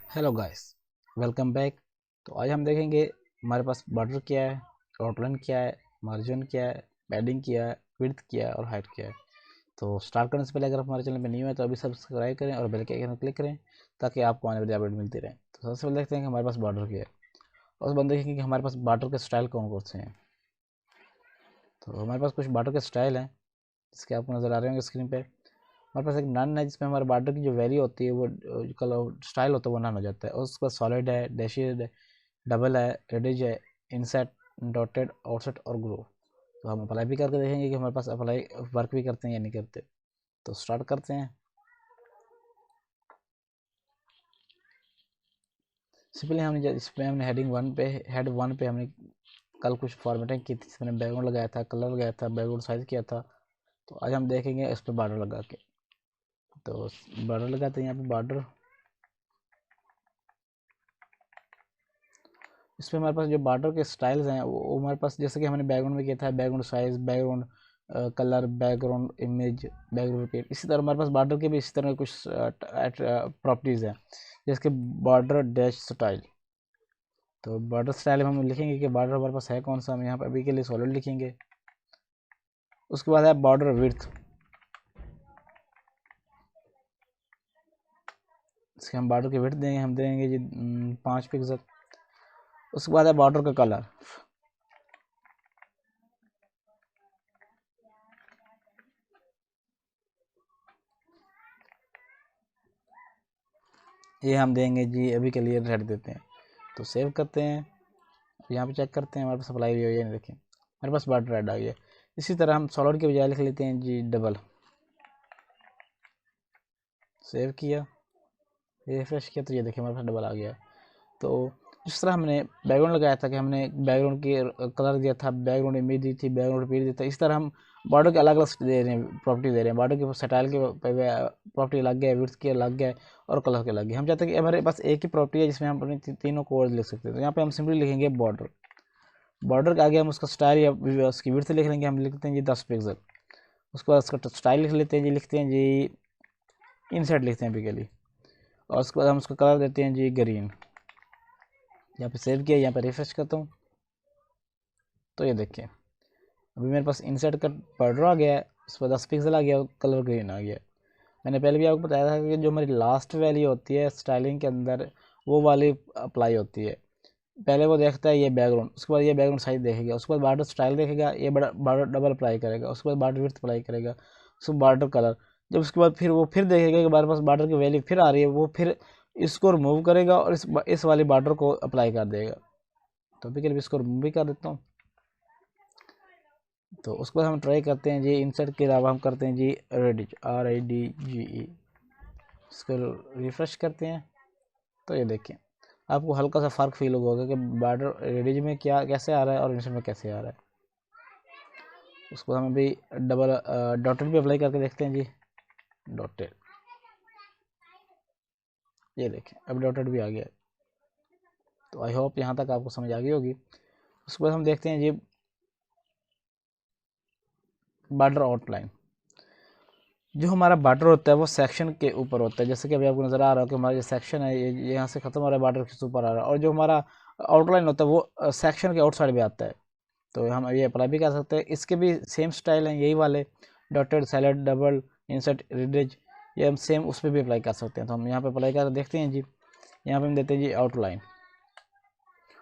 Hello guys, welcome back. तो आज हम देखेंगे हमारे पास बॉर्डर क्या है, आउटलाइन क्या है, मार्जिन क्या है, पैडिंग क्या है, विड्थ क्या है और हाइट क्या है। तो स्टार्ट करने से पहले अगर आप हमारे चैनल में न्यू है तो अभी सब्सक्राइब करें और बेल के आइकन पर क्लिक करें ताकि आपको आने वाली अपडेट मिलती रहे। तो सबसे पहले देखते हैं कि हमारे पास बॉर्डर क्या है और उस बाद देखेंगे कि हमारे पास बॉर्डर के स्टाइल कौन कौन से हैं। तो हमारे पास कुछ बॉर्डर के स्टाइल हैं जिसके आपको नज़र आ रहे होंगे स्क्रीन पे। हमारे पास एक नन है जिसमें हमारे बॉर्डर की जो वैल्यू होती है वो जो कलर स्टाइल होता है वो नन हो जाता है। और उसके बाद सॉलिड है, डैशेड है, डबल है, रेडिज है, इनसेट, डॉटेड, आउटसेट और ग्रो। तो हम अप्लाई भी करके देखेंगे कि हमारे पास अप्लाई वर्क भी करते हैं या नहीं करते। तो स्टार्ट करते हैं। सिंपली हमने इसमें हमने हेड वन पे हमने कल कुछ फॉर्मेटिंग की थी जिसमें बैकग्राउंड लगाया था, कलर लगाया था, बैकग्राउंड साइज किया था। तो आज हम देखेंगे इस पर बॉर्डर लगा के। तो बॉर्डर लगाते हैं यहाँ पे बॉर्डर। इसमें हमारे पास जो बॉर्डर के स्टाइल्स हैं वो हमारे पास जैसे कि हमने बैकग्राउंड में किया था, background size, background colour, background image, background repeat. इसी तरह हमारे पास बॉर्डर के भी इसी तरह कुछ प्रॉपर्टीज़ हैं जैसे कि बॉर्डर डैश स्टाइल। तो बॉर्डर स्टाइल में हम लिखेंगे कि बॉर्डर हमारे पास है कौन सा। हम यहाँ पर अभी के लिए सॉलिड लिखेंगे। उसके बाद है बॉर्डर विड्थ। इसके हम बॉर्डर की विड्थ देंगे, हम देंगे जी 5 पिक्सल। उसके बाद है बॉर्डर का कलर। ये हम देंगे जी अभी के लिए रेड देते हैं। तो सेव करते हैं। यहाँ पे चेक करते हैं हमारे पास अप्लाई हुई है या नहीं। देखें हमारे पास बॉर्डर रेड आ गया। इसी तरह हम सॉलिड के बजाय लिख लेते हैं जी डबल। सेव किया, रिफ्रेश किया तो ये देखिए हमारे पास डबल आ गया। तो जिस तरह हमने बैकग्राउंड लगाया था कि हमने बैकग्राउंड की कलर दिया था, बैकग्राउंड इमेज दी थी, बैकग्राउंड रिपीट दिया था, इस तरह हम बॉर्डर के अलग अलग दे रहे हैं, प्रॉपर्टी दे रहे हैं। बॉर्डर के स्टाइल के प्रॉपर्टी अलग है, विड्थ की अलग है और कलर के अलग है। हम चाहते हैं कि हमारे पास एक ही प्रॉपर्टी है जिसमें हम अपनी तीनों कोड लिख सकते हैं। तो यहाँ पे हम सिंपली लिखेंगे बॉर्डर। बॉर्डर के आगे हम उसका स्टाइल या उसकी विड्थ लिख लेंगे। हम लिखते हैं जी 10 पिक्सल। उसके बाद उसका स्टाइल लिख लेते हैं जी, लिखते हैं जी इनसेट लिखते हैं बिकली। और उसके बाद हम उसका कलर देते हैं जी ग्रीन। यहाँ पे सेव किया, यहाँ पे रिफ्रेश करता हूँ तो ये देखिए अभी मेरे पास इंसर्ट का बॉर्डर आ गया है, उस पर 10 पिक्सल आ गया, कलर ग्रीन आ गया। मैंने पहले भी आपको बताया था कि जो हमारी लास्ट वैल्यू होती है स्टाइलिंग के अंदर वो वाली अप्लाई होती है। पहले वो देखता है ये बैकग्राउंड, उसके बाद ये बैकग्राउंड साइज देखेगा, उसके बाद बॉर्डर स्टाइल देखेगा, ये बड़ा बॉर्डर डबल अप्लाई करेगा, उसके बाद बॉर्डर विड्थ अप्लाई करेगा, उसके बाद बॉर्डर कलर। जब उसके बाद फिर वो फिर देखेगा कि हमारे पास बॉर्डर की वैल्यू फिर आ रही है, वो फिर इसको रिमूव करेगा और इस वाली बॉर्डर को अप्लाई कर देगा। तो अभी के लिए इसको रिमूव भी कर देता हूँ। तो उसको हम ट्राई करते हैं जी, इंसर्ट के अलावा हम करते हैं जी रेडिज, RIDGE। इसको रिफ्रेश करते हैं तो ये देखिए आपको हल्का सा फ़र्क फील होगा कि बॉर्डर रेडिज में क्या कैसे आ रहा है और इंसर्ट में कैसे आ रहा है। उसको हम अभी डबल डॉटेड भी अप्लाई करके देखते हैं जी। डॉटेड, ये देखें अब डॉटेड भी आ गया। तो आई होप यहाँ तक आपको समझ आ गई होगी। उसके बाद हम देखते हैं जी बॉर्डर आउटलाइन। जो हमारा बॉर्डर होता है वो सेक्शन के ऊपर होता है। जैसे कि अभी आपको नज़र आ रहा है कि हमारा जो सेक्शन है ये यहाँ से ख़त्म हो रहा है, बॉर्डर के ऊपर आ रहा है। और जो हमारा आउटलाइन होता है वो सेक्शन के आउटसाइड भी आता है। तो हम ये अप्लाई भी कर सकते हैं। इसके भी सेम स्टाइल हैं यही वाले, डॉटेड, सैलेड, डबल, इंसर्ट, रिडेज। ये हम सेम उस पर भी अप्लाई कर सकते हैं। तो हम यहाँ पे अप्लाई कर देखते हैं जी। यहाँ पे हम देते हैं जी आउटलाइन,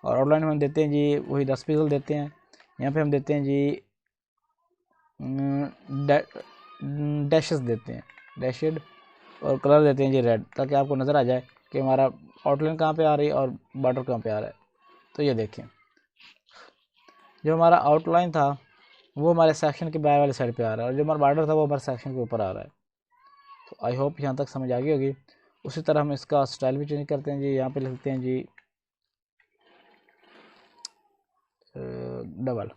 और आउटलाइन में हम देते हैं जी वही 10 पिक्सल देते हैं। यहाँ पे हम देते हैं जी डैशेस देते हैं, डैशेड। और कलर देते हैं जी रेड, ताकि आपको नज़र आ जाए कि हमारा आउटलाइन कहाँ पे आ रही है और बॉर्डर कहाँ पे आ रहा है। तो ये देखें जो हमारा आउटलाइन था वो हमारे सेक्शन के बाहर वाली साइड पे आ रहा है और जो हमारा बॉर्डर था वो हमारे सेक्शन के ऊपर आ रहा है। तो आई होप यहाँ तक समझ आ गई होगी। उसी तरह हम इसका स्टाइल भी चेंज करते हैं जी। यहाँ पे लिखते हैं जी डबल।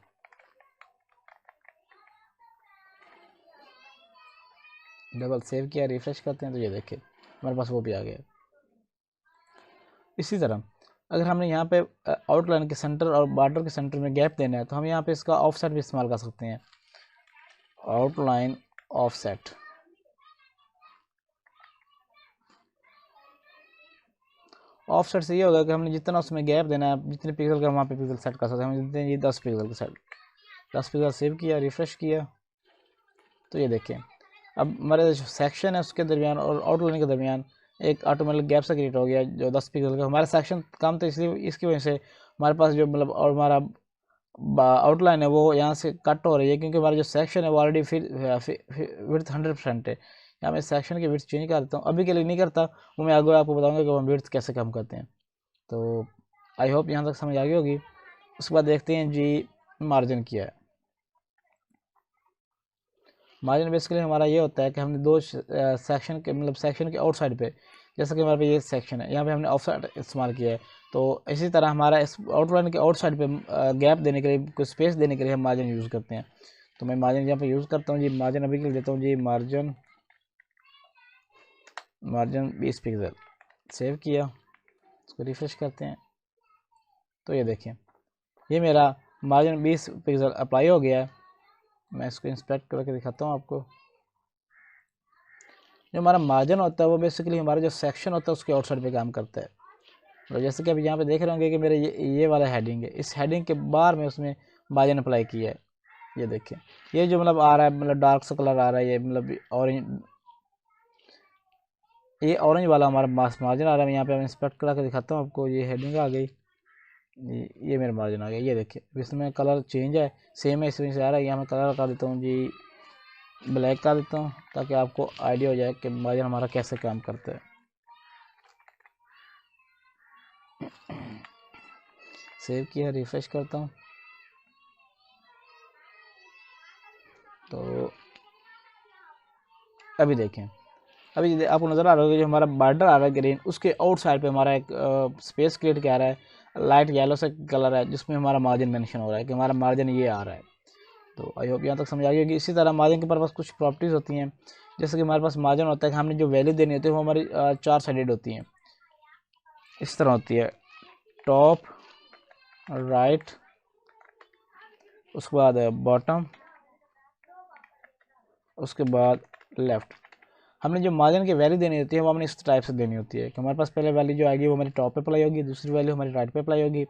डबल सेव किया, रिफ्रेश करते हैं तो ये देखिए हमारे पास वो भी आ गया। इसी तरह अगर हमने यहाँ पे आउटलाइन के सेंटर और बॉर्डर के सेंटर में गैप देना है तो हम यहाँ पे इसका ऑफसेट भी इस्तेमाल कर सकते हैं। आउटलाइन ऑफसेट, ऑफ सेट से ये होगा कि हमने जितना उसमें गैप देना है, जितने पिक्सल का वहाँ पे पिक्सल सेट कर सकते हैं, हम देते हैं ये 10 पिक्सल का सेट, 10 पिक्सल सेव किया, रिफ्रेश किया, तो ये देखें अब हमारे जो सेक्शन है उसके दरमियान और आउटलाइन के दरमियान एक ऑटोमेटिक गैप सा क्रिएट हो गया जो 10 पिक्सल का। हमारा सेक्शन कम तो इसलिए इसकी वजह से हमारे पास जो मतलब और हमारा आउटलाइन है वो यहाँ से कट हो रही है, क्योंकि हमारा जो सेक्शन है वो ऑलरेडी फिर विड्थ 100% है। यहाँ मैं सेक्शन की विड्थ चेंज कर देता हूँ, अभी के लिए नहीं करता, वो मैं आगे आपको बताऊँगा कि हम विड्थ कैसे कम करते हैं। तो आई होप यहाँ तक समझ आ गई होगी। उसके बाद देखते हैं जी मार्जिन क्या है। मार्जिन बेसिकली हमारा ये होता है कि हमने दो सेक्शन के मतलब सेक्शन के आउटसाइड पे, जैसे कि हमारे पे ये सेक्शन है, यहाँ पे हमने ऑफसाइड इस्तेमाल किया है, तो इसी तरह हमारा इस आउटलाइन के आउटसाइड पे गैप देने के लिए, कुछ स्पेस देने के लिए हम मार्जिन यूज़ करते हैं। तो मैं मार्जिन यहाँ पे यूज़ करता हूँ जी, मार्जिन अभी के लिए देता हूँ जी मार्जिन 20 पिक्सल, सेव किया, इसको रिफ्रेश करते हैं, तो ये देखें ये मेरा मार्जिन 20 पिक्सल अप्लाई हो गया है। मैं इसको इंस्पेक्ट करके दिखाता हूँ आपको। जो हमारा मार्जिन होता है वो बेसिकली हमारा जो सेक्शन होता है उसके आउटसाइड पे काम करता है। तो जैसे कि अभी यहाँ पे देख रहे होंगे कि मेरे ये वाला हेडिंग है, इस हेडिंग के बाहर में उसमें मार्जिन अप्लाई किया है। ये देखें ये जो मतलब आ रहा है, मतलब डार्क सा कलर आ रहा है, ये मतलब ऑरेंज, ये ऑरेंज वाला हमारा मार्जिन आ रहा है। यहाँ पे मैं इंस्पेक्ट करा के दिखाता हूँ आपको। ये हेडिंग आ गई, ये मेरा मार्जिन आ गया। ये देखिए इसमें कलर चेंज है, सेम है, इस वजह से आ रहा है। यहाँ मैं कलर कर देता हूँ जी ब्लैक कर देता हूँ, ताकि आपको आइडिया हो जाए कि मार्जिन हमारा कैसे काम करता है। सेव किया, रिफ्रेश करता हूँ, तो अभी देखें, अभी आपको नज़र आ रहा होगा जो हमारा बॉर्डर आ रहा है ग्रीन, उसके आउटसाइड पे हमारा एक स्पेस क्रिएट क्या आ रहा है, लाइट येलो से कलर है, जिसमें हमारा मार्जिन मेंशन हो रहा है कि हमारा मार्जिन ये आ रहा है। तो आई होप यहाँ तक समझ आ गई होगी। इसी तरह मार्जिन के पास कुछ प्रॉपर्टीज़ होती हैं, जैसे कि हमारे पास मार्जिन होता है कि हमने जो वैल्यू देनी होती है वो हमारी 4 साइडेड होती हैं, इस तरह होती है, टॉप, राइट, उसके बाद बॉटम, उसके बाद लेफ़्ट। हमने जो मार्जिन की वैल्यू देनी होती है वो हमने इस टाइप से देनी होती है कि हमारे पास पहले वैल्यू जो आएगी वो हमारी टॉप पे अप्लाई होगी, दूसरी वैल्यू हमारी राइट पे अप्लाई होगी,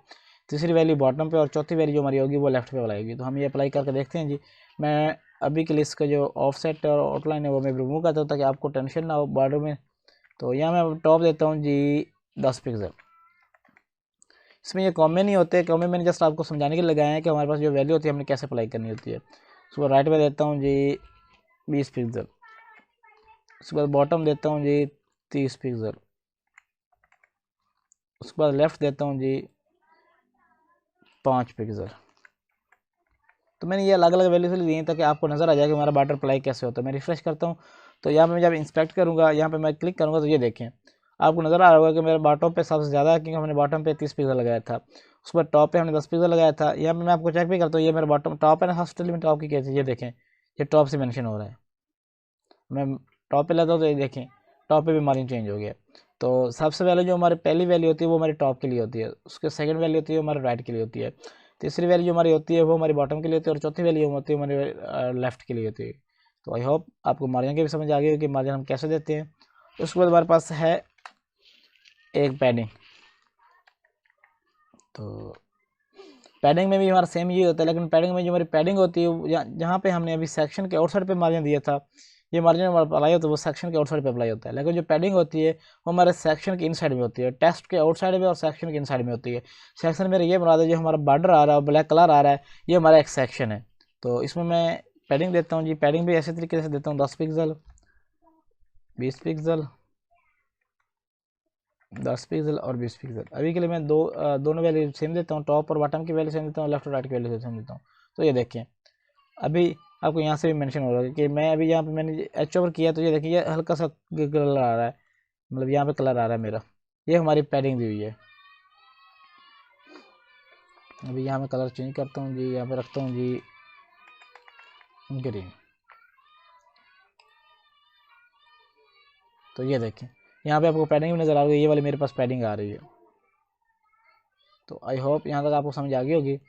तीसरी वैल्यू बॉटम पे, और चौथी वैल्यू जो हमारी होगी वो लेफ्ट पे अप्लाई होगी। तो हम ये अप्लाई करके देखते हैं जी। मैं अभी के लिए इसका जो ऑफसेट और आउटलाइन है वो मैं रिमूव करता हूँ ताकि आपको टेंशन ना हो बॉर्डर में। तो यहाँ मैं टॉप देता हूँ जी 10 पिक्सल। इसमें ये कॉमन नहीं होते, कॉमन मैंने जस्ट आपको समझाने के लिए लगाया है कि हमारे पास जो वैल्यू होती है हमने कैसे अप्लाई करनी होती है। उसको राइट पे देता हूँ जी 20 पिक्सल, उसके बाद बॉटम देता हूँ जी 30 पिक्सल, उसके बाद लेफ़्ट देता हूँ जी 5 पिक्सल। तो मैंने ये अलग अलग वैल्यू से ली है ताकि आपको नज़र आ जाए कि हमारा बॉर्डर अप्लाई कैसे होता है। मैं रिफ्रेश करता हूँ, तो यहाँ पे मैं जब इंस्पेक्ट करूँगा, यहाँ पे मैं क्लिक करूँगा, तो ये देखें आपको नज़र आ रहा होगा कि मेरे बॉटम पे सबसे ज़्यादा है, क्योंकि हमने बॉटम पे 30 पिक्सल लगाया था, उसके बाद टॉप पे हमने 10 पिक्सल लगाया था। यहाँ पे मैं आपको चेक भी करता हूँ, ये मेरा बॉटम टॉप है ना, हॉस्टल में टॉप की कैसे, ये देखें ये टॉप से मेंशन हो रहा है। मैं टॉप पे लेता हूँ तो ये देखें टॉप पे भी मार्जिन चेंज हो गया। तो सबसे पहले जो हमारी पहली वैल्यू होती है वो हमारी टॉप के लिए होती है, उसके सेकंड वैल्यू होती है हमारे राइट के लिए होती है, तीसरी वैल्यू हमारी होती है वो हमारी बॉटम के लिए होती है, और चौथी वैल्यू होती है हमारे लेफ्ट के लिए होती है। तो आई होप आपको मार्जिन की भी समझ आ गई कि मार्जिन हम कैसे देते हैं। उसके बाद हमारे पास है एक पैडिंग। तो पैडिंग में भी हमारा सेम ये होता है, लेकिन पैडिंग में जो हमारी पैडिंग होती है जहाँ पे हमने अभी सेक्शन के आउटसाइड पे मार्जिन दिया था, ये मार्जिन अप्लाई होता है वो सेक्शन के आउटसाइड पे अप्लाई होता है, लेकिन जो पैडिंग होती है वो हमारे सेक्शन के इनसाइड में होती है, टेक्स्ट के आउटसाइड में और सेक्शन के इनसाइड में होती है। सेक्शन मेरा ये बना दे, जो हमारा बॉर्डर आ रहा है ब्लैक कलर आ रहा है, ये हमारा एक सेक्शन है। तो इसमें मैं पैडिंग देता हूँ जी, पैडिंग भी ऐसे तरीके से देता हूँ 10 पिक्सल, 20 पिक्सल, 10 पिक्सल और 20 पिक्सल। अभी के लिए मैं दोनों वैल्यू सेम देता हूँ, टॉप और बॉटम की वैल्यू सेम देता हूँ, लेफ्ट और राइट की वैल्यू सेम देता हूँ। तो ये देखें अभी आपको यहाँ से भी मेंशन हो रहा है कि मैं अभी यहाँ पे मैंने एच ओवर किया, तो ये देखिए ये हल्का सा कलर आ रहा है, मतलब यहाँ पे कलर आ रहा है मेरा, ये हमारी पैडिंग दी हुई है। अभी यहाँ मैं कलर चेंज करता हूँ जी, यहाँ पे रखता हूँ जी ग्रीन। तो ये देखें यहाँ पे आपको पैडिंग भी नज़र आ रही है, ये वाली मेरे पास पैडिंग आ रही है। तो आई होप यहाँ तक आपको समझ आ गई होगी।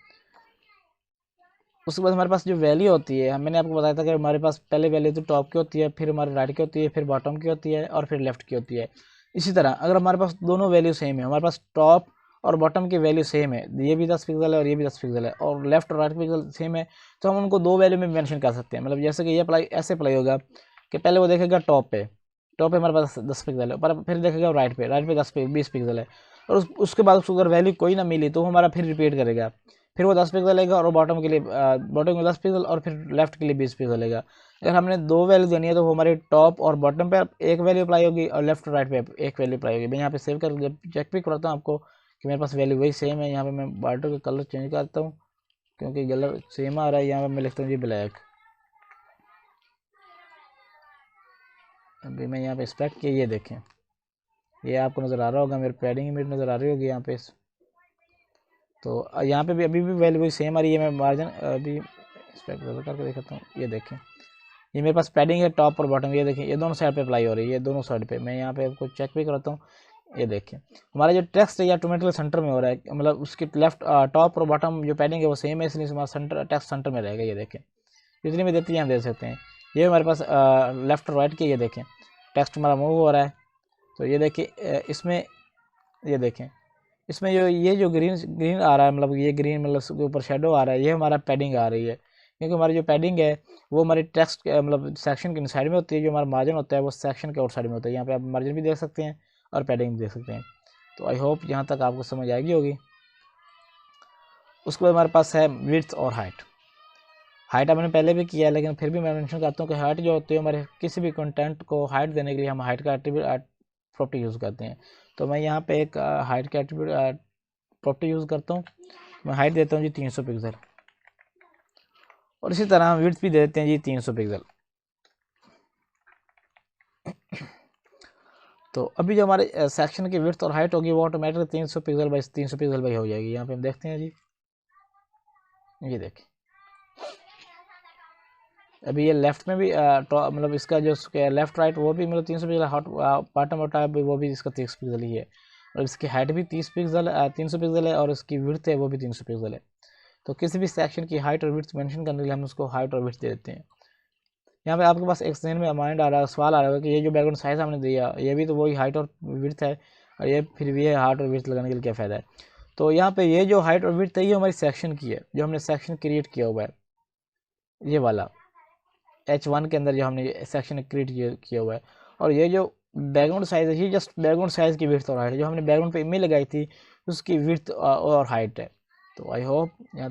उसके बाद हमारे पास जो वैल्यू होती है, मैंने आपको बताया था कि हमारे पास पहले वैल्यू तो टॉप की होती है, फिर हमारे राइट की होती है, फिर बॉटम की होती है और फिर लेफ्ट की होती है। इसी तरह अगर हमारे पास दोनों वैल्यू सेम है, हमारे पास टॉप और बॉटम की वैल्यू सेम है, ये भी 10 पिक्सल है और ये भी 10 पिक्सल है, और लेफ्ट और राइट पिक्सल सेम है, तो हम उनको दो वैल्यू में मेंशन कर सकते हैं। मतलब जैसे कि ये अप्लाई ऐसे अप्लाई होगा कि पहले वो देखेगा टॉप पे हमारे पास 10 पिक्सल है, पर फिर देखेगा राइट पे 20 पिक्सल है, और उसके बाद उसको अगर वैल्यू कोई ना मिली तो वो हमारा फिर रिपीट करेगा, फिर वो 10 पिक्सल लेगा और बॉटम के लिए बॉटम में 10 पिक्सल और फिर लेफ्ट के लिए 20 पिक्सल लेगा। अगर हमने दो वैल्यू देनी है तो वो हमारे टॉप और बॉटम पे एक वैल्यू अप्लाई होगी और लेफ्ट और राइट पे एक वैल्यू अप्लाई होगी। मैं यहाँ पे सेव कर जब चेक भी करता हूँ आपको कि मेरे पास वैल्यू वही सेम है। यहाँ पे मैं बॉर्डर का कलर चेंज करता हूँ क्योंकि कलर सेम आ रहा है। यहाँ पे मैं लिखता हूँ जी ब्लैक। अभी मैं यहाँ पे स्पेक्ट किया, ये देखें, ये आपको नज़र आ रहा होगा, मेरे पैडिंग इमेज नज़र आ रही होगी यहाँ पे। तो यहाँ पे भी अभी भी वैल्यू सेम आ रही है। मैं मार्जिन अभी स्पेक्ट करके दिखाता हूँ, ये देखें, ये मेरे पास पैडिंग है टॉप और बॉटम, ये देखें ये दोनों साइड पे अप्लाई हो रही है, ये दोनों साइड पे। मैं यहाँ पे आपको चेक भी करता हूँ, ये देखें हमारा जो टेक्स्ट है ये ऑटोमेटिकली सेंटर में हो रहा है, मतलब उसकी लेफ्ट टॉप और बॉटम जो पैडिंग है वो सेम है, इसलिए हमारा सेंटर टेक्स्ट सेंटर में रहेगा। ये देखें जितनी भी देती है हम दे सकते हैं। ये हमारे पास लेफ्ट और राइट की, ये देखें टेक्स्ट हमारा मूव हो रहा है। तो ये देखिए इसमें, ये देखें इसमें जो ग्रीन आ रहा है, मतलब ये ग्रीन मतलब उसके ऊपर शेडो आ रहा है, ये हमारा पैडिंग आ रही है, क्योंकि हमारी जो पैडिंग है वो हमारी टेक्स्ट मतलब सेक्शन के साइड में होती है, जो हमारा मार्जिन होता है वो सेक्शन के आउट साइड में होता है। यहाँ पे आप मार्जिन भी देख सकते हैं और पैडिंग भी देख सकते हैं। तो आई होप यहाँ तक आपको समझ आएगी होगी। उसके बाद हमारे पास है विड्थ और हाइट। हाइट आपने पहले भी किया है, लेकिन फिर भी मैं मेंशन करता हूँ कि हाइट जो होती है हमारे किसी भी कंटेंट को हाइट देने के लिए हम हाइट का एट्रीब्यूट प्रॉपर्टी यूज़ करते हैं। तो मैं यहाँ पे एक हाइट का एट्रीब्यूट प्रॉपर्टी यूज़ करता हूँ। मैं हाइट देता हूँ जी 300 पिक्सल, और इसी तरह हम विड्थ भी दे देते हैं जी 300 पिक्सल। तो अभी जो हमारे सेक्शन की विड्थ और हाइट होगी वो automatic 300 pixel by 300 pixel by हो जाएगी। यहाँ पे हम देखते हैं जी, ये देखें अभी ये लेफ्ट में भी मतलब इसका जो लेफ्ट राइट वो भी मतलब 300 पिक्सल, हॉट बॉटम और टॉप वो भी इसका 30 पिक्सल ही है, और इसकी हाइट भी 300 पिक्सल है, और इसकी विड्थ है वो भी 300 पिक्सल है। तो किसी भी सेक्शन की हाइट और विड्थ मेंशन करने के लिए हम उसको हाइट और विड्थ दे देते हैं। यहाँ पे आपके पास एक जहन में माइंड आ रहा है, सवाल आ रहा है कि ये जो बैकग्राउंड साइज हमने दिया ये भी तो वही हाइट और विड्थ है, और ये फिर भी है हाइट और विड्थ लगाने के लिए क्या फ़ायदा है। तो यहाँ पे ये जो हाइट और विड्थ है ये हमारी सेक्शन की है, जो हमने सेक्शन क्रिएट किया हुआ है, ये वाला H1 के अंदर जो हमने सेक्शन क्रिएट किया हुआ है। और ये जो बैकग्राउंड साइज है ये जस्ट बैकग्राउंड साइज की विड्थ और हाइट है, जो हमने बैकग्राउंड पे इमेज लगाई थी उसकी विड्थ और हाइट है। तो आई होप यहाँ